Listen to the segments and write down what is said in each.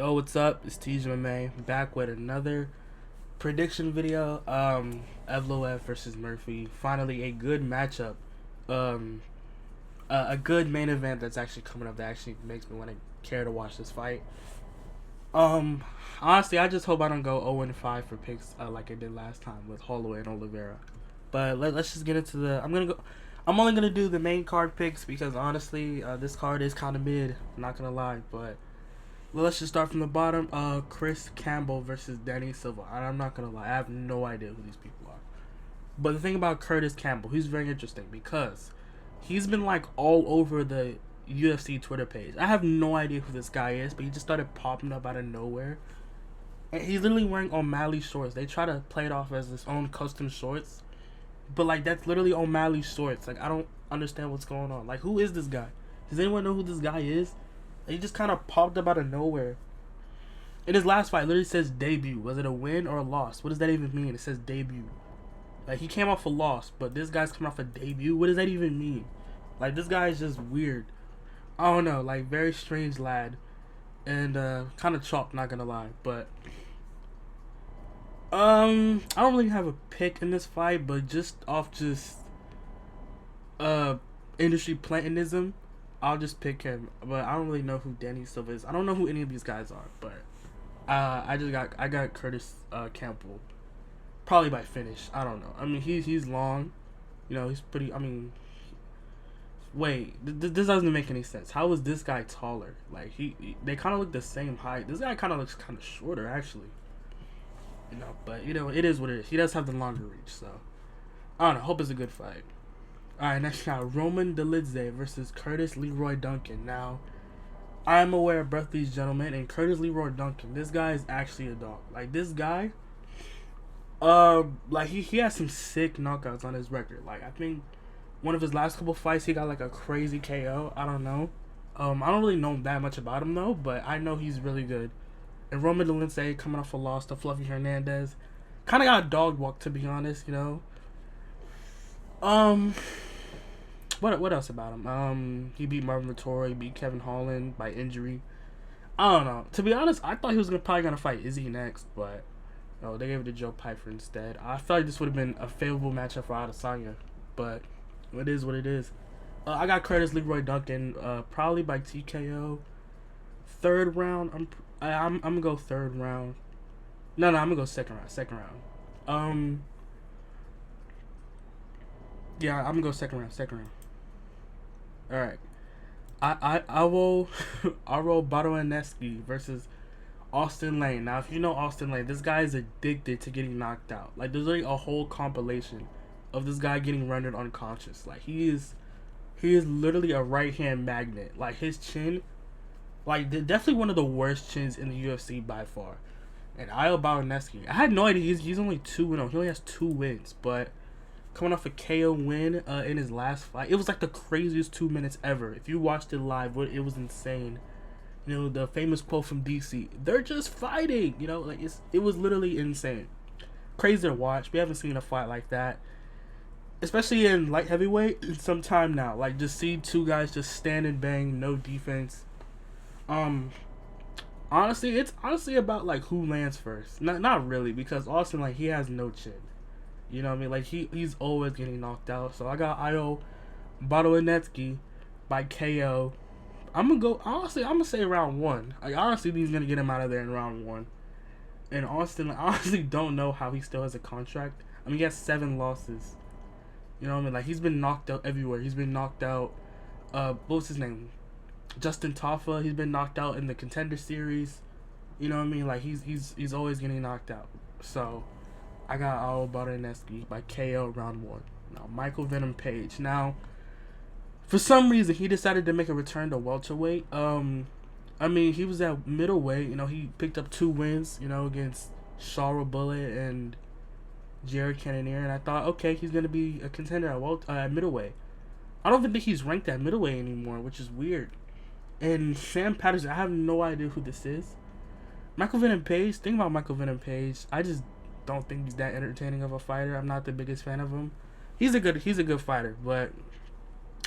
Yo, what's up? It's TJ back with another prediction video. Evloev versus Murphy. Finally, a good matchup. Um, a good main event that's actually coming up that actually makes me want to care to watch this fight. Um, Honestly, I just hope I don't go 0-5 for picks like I did last time with Holloway and Oliveira. But let's just get into the. I'm only gonna do the main card picks because honestly, this card is kind of mid. I'm not gonna lie, but. Well, let's just start from the bottom. Chris Campbell versus Danny Silva. I'm not gonna lie, I have no idea who these people are. But the thing about Curtis Campbell, he's very interesting because he's been like all over the UFC Twitter page. I have no idea who this guy is, but he just started popping up out of nowhere. And he's literally wearing O'Malley shorts. They try to play it off as his own custom shorts, but like that's literally O'Malley shorts. Like I don't understand what's going on. Like who is this guy? Does anyone know who this guy is? He just kind of popped up out of nowhere. In his last fight, literally says debut. Was it a win or a loss? What does that even mean? It says debut. Like, he came off a loss, but this guy's coming off a debut? What does that even mean? Like, this guy is just weird. I don't know. Like, very strange lad. And, kind of chalk, not gonna lie. But, I don't really have a pick in this fight, but just off industry plantinism, I'll just pick him, but I don't really know who Danny Silva is. I don't know who any of these guys are, but I got Curtis Campbell, probably by finish. I don't know. I mean he's long, you know, he's pretty. I mean, wait, this doesn't make any sense. How is this guy taller? Like they kind of look the same height. This guy kind of looks kind of shorter actually. You know, but you know it is what it is. He does have the longer reach, so I don't know. Hope it's a good fight. Alright, next shot, Roman Dolidze versus Curtis Leroy Duncan. Now, I'm aware of both these gentlemen, and Curtis Leroy Duncan, this guy is actually a dog. Like, this guy, like, he has some sick knockouts on his record. Like, I think one of his last couple fights, he got, like, a crazy KO. I don't know. I don't really know that much about him, though, but I know he's really good. And Roman Dolidze, coming off a loss to Fluffy Hernandez, kind of got dog walked, to be honest, you know. What else about him? He beat Marvin Vettori, he beat Kevin Holland by injury. I don't know. To be honest, I thought he was probably gonna fight Izzy next, but no, they gave it to Joe Pyfer instead. I felt like this would have been a favorable matchup for Adesanya, but it is what it is. I got Curtis Leroy Duncan, probably by TKO. Third round. I'm gonna go third round. No, I'm gonna go second round. Second round. Yeah, I'm gonna go second round. Second round. All right, I will Badoaneski versus Austin Lane. Now, if you know Austin Lane, this guy is addicted to getting knocked out. Like, there's like a whole compilation of this guy getting rendered unconscious. Like, he is literally a right hand magnet. Like, his chin, like definitely one of the worst chins in the UFC by far. And Io Badoaneski, I had no idea he's only 2-0. He only has 2 wins, but coming off a KO win in his last fight. It was like the craziest 2 minutes ever. If you watched it live, it was insane. You know, the famous quote from DC, they're just fighting. You know, like it was literally insane. Crazy to watch. We haven't seen a fight like that, especially in light heavyweight, in some time now. Like, just see 2 guys just stand and bang, no defense. Honestly, it's honestly about like who lands first. Not really, because Austin, like, he has no chin. You know what I mean? Like, he's always getting knocked out. So I got Io Badoaneski by KO. I'm gonna say round 1. I honestly think he's gonna get him out of there in round 1. And Austin, I honestly don't know how he still has a contract. I mean, he has 7 losses. You know what I mean? Like, he's been knocked out everywhere. He's been knocked out. What was his name? Justin Taffa. He's been knocked out in the Contender series. You know what I mean? Like, he's always getting knocked out. So I got Io Badoaneski by KO round 1. Now, Michael Venom Page. Now, for some reason, he decided to make a return to welterweight. I mean, he was at middleweight. You know, he picked up 2 wins, you know, against Shara Bullet and Jared Cannonier. And I thought, okay, he's going to be a contender at middleweight. I don't even think he's ranked at middleweight anymore, which is weird. And Sam Patterson, I have no idea who this is. Michael Venom Page, think about Michael Venom Page. I just don't think he's that entertaining of a fighter. I'm not the biggest fan of him. He's a good fighter, but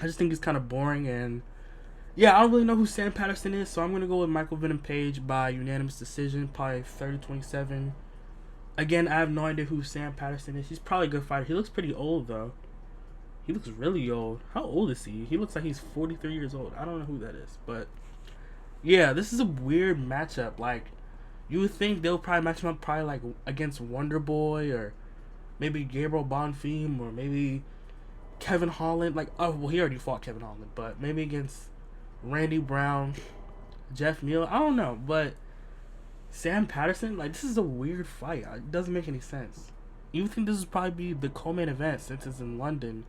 I just think he's kind of boring, and Yeah, I don't really know who Sam Patterson is, so I'm gonna go with Michael Venom Page by unanimous decision, probably 30-27. Again, I have no idea who Sam Patterson is. He's probably a good fighter. He looks pretty old though. He looks really old. How old is he? He looks like he's 43 years old. I don't know who that is, but yeah, this is a weird matchup. Like, you would think they'll probably match him up probably like against Wonder Boy or maybe Gabriel Bonfim or maybe Kevin Holland. Like, oh well, he already fought Kevin Holland, but maybe against Randy Brown, Jeff Neal. I don't know, but Sam Patterson, like, this is a weird fight. It doesn't make any sense. You would think this would probably be the co-main event since it's in London,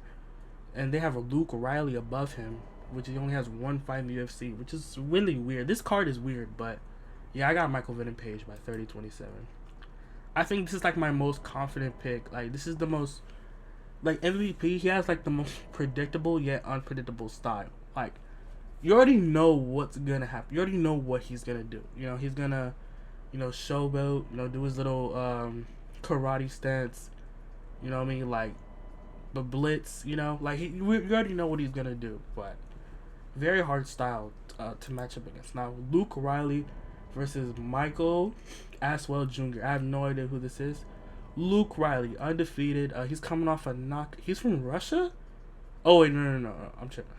and they have a Luke Riley above him, which he only has one fight in the UFC, which is really weird. This card is weird, but yeah, I got Michael Venom Page by 30-27. I think this is like my most confident pick. Like, this is the most, like, MVP. He has like the most predictable yet unpredictable style. Like, you already know what's gonna happen. You already know what he's gonna do. You know, he's gonna, showboat. Do his little karate stance. You know what I mean? Like the blitz. Like you already know what he's gonna do. But very hard style to match up against. Now Luke Riley versus Michael Aswell Jr. I have no idea who this is. Luke Riley, undefeated. He's coming off a knock. He's from Russia. Oh wait, no. I'm tripping.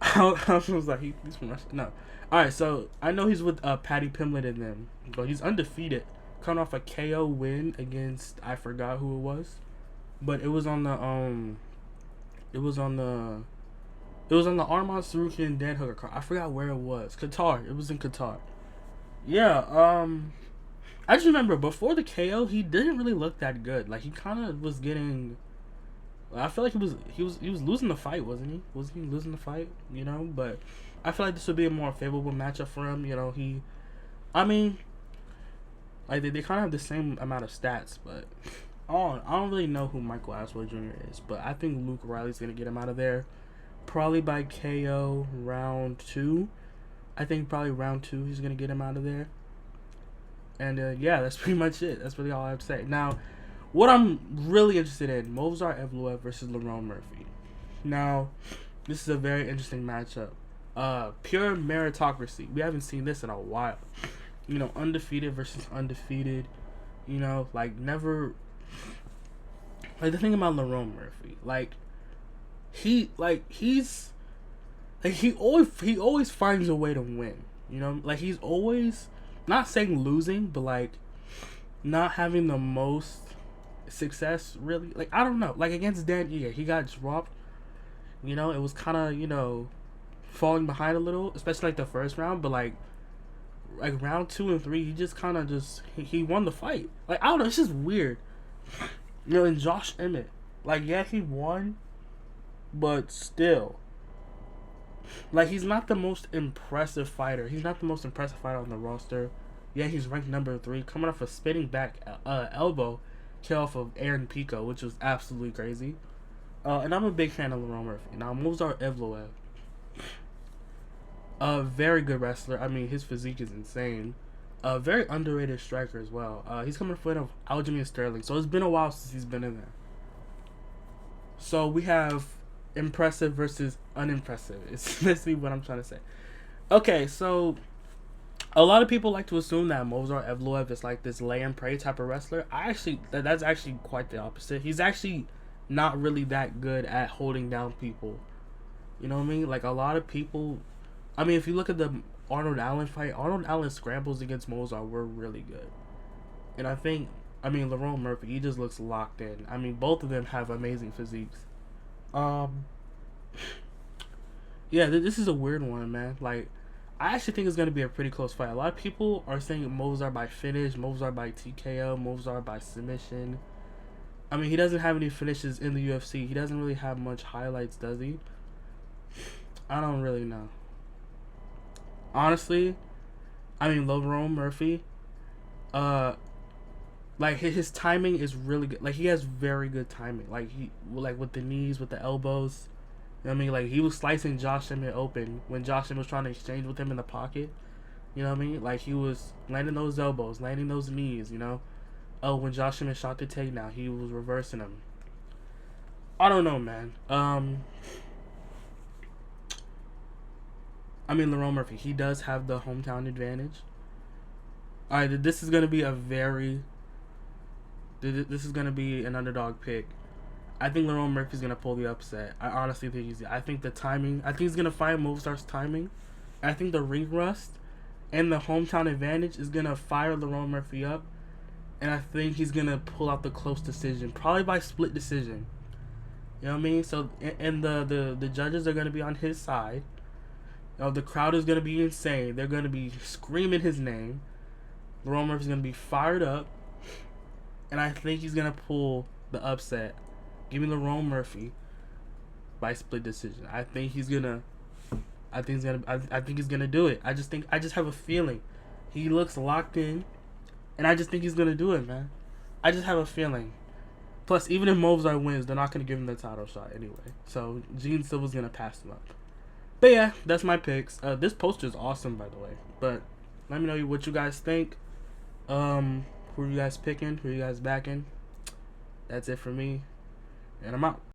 I was like, he's from Russia. No. Alright, so I know he's with Patty Pimlet and them, but he's undefeated. Coming off a KO win against, I forgot who it was. But it was on the Arman Sarukian Dan Hooker card. I forgot where it was. Qatar. It was in Qatar. Yeah, I just remember before the KO he didn't really look that good. Like, he kinda was getting, I feel like he was losing the fight, wasn't he? Wasn't he losing the fight? But I feel like this would be a more favorable matchup for him. Like they kind of have the same amount of stats, but I don't really know who Michael Aswell Jr. is. But I think Luke Riley's gonna get him out of there, probably by KO round 2. I think probably round 2 he's gonna get him out of there. And yeah, that's pretty much it. That's really all I have to say. Now, what I'm really interested in, Movsar Evloev versus Lerone Murphy. Now, this is a very interesting matchup. Pure meritocracy. We haven't seen this in a while. Undefeated versus undefeated. Like, never. Like, the thing about Lerone Murphy, he always finds a way to win. Like, he's always, not saying losing, but like not having the most success, really. Like, I don't know. Like, against Dan Ige, he got dropped. It was kind of, falling behind a little, especially like the first round. But like round 2 and 3, he just kind of he won the fight. Like, I don't know. It's just weird. And Josh Emmett, like, yeah, he won, but still, like, he's not the most impressive fighter. He's not the most impressive fighter on the roster. Yeah, he's ranked number 3, coming off a spinning back elbow kill off of Aaron Pico, which was absolutely crazy. And I'm a big fan of Lerone Murphy. Now, Movsar Evloev, a very good wrestler. I mean, his physique is insane. A very underrated striker as well. He's coming in front of Aljamain Sterling, so it's been a while since he's been in there. So we have impressive versus unimpressive. It's basically what I'm trying to say. Okay, so a lot of people like to assume that Movsar Evloev is like this lay and pray type of wrestler. That's actually quite the opposite. He's actually not really that good at holding down people. You know what I mean? Like, a lot of people, I mean, if you look at the Arnold Allen fight, Arnold Allen's scrambles against Movsar were really good. And Lerone Murphy, he just looks locked in. I mean, both of them have amazing physiques. Yeah, this is a weird one, man. Like, I actually think it's going to be a pretty close fight. A lot of people are saying Movsar by finish, Movsar by TKO, Movsar by submission. I mean, he doesn't have any finishes in the UFC. He doesn't really have much highlights, does he? I don't really know. Honestly, I mean, Lerone Murphy, like, his timing is really good. Like, he has very good timing. Like, with the knees, with the elbows. You know what I mean? Like, he was slicing Josh Emmett open when Josh Emmett was trying to exchange with him in the pocket. You know what I mean? Like, he was landing those elbows, landing those knees, Oh, when Josh Emmett shot the takedown, he was reversing him. I don't know, man. Lerone Murphy. He does have the hometown advantage. All right, this is gonna be this is gonna be an underdog pick. I think Lerone Murphy's gonna pull the upset. I honestly think I think the timing. I think he's gonna find Movsar's timing. I think the ring rust and the hometown advantage is gonna fire Lerone Murphy up, and I think he's gonna pull out the close decision, probably by split decision. You know what I mean? So, and the judges are gonna be on his side. You know, the crowd is gonna be insane. They're gonna be screaming his name. Lerone Murphy's gonna be fired up, and I think he's gonna pull the upset. Give me Lerone Murphy by split decision. I think he's gonna do it. I just have a feeling. He looks locked in, and I just think he's gonna do it, man. I just have a feeling. Plus, even if Movsar wins, they're not gonna give him the title shot anyway. So Silva's gonna pass him up. But yeah, that's my picks. This poster is awesome, by the way. But let me know what you guys think. Who are you guys picking? Who are you guys backing? That's it for me, and I'm out.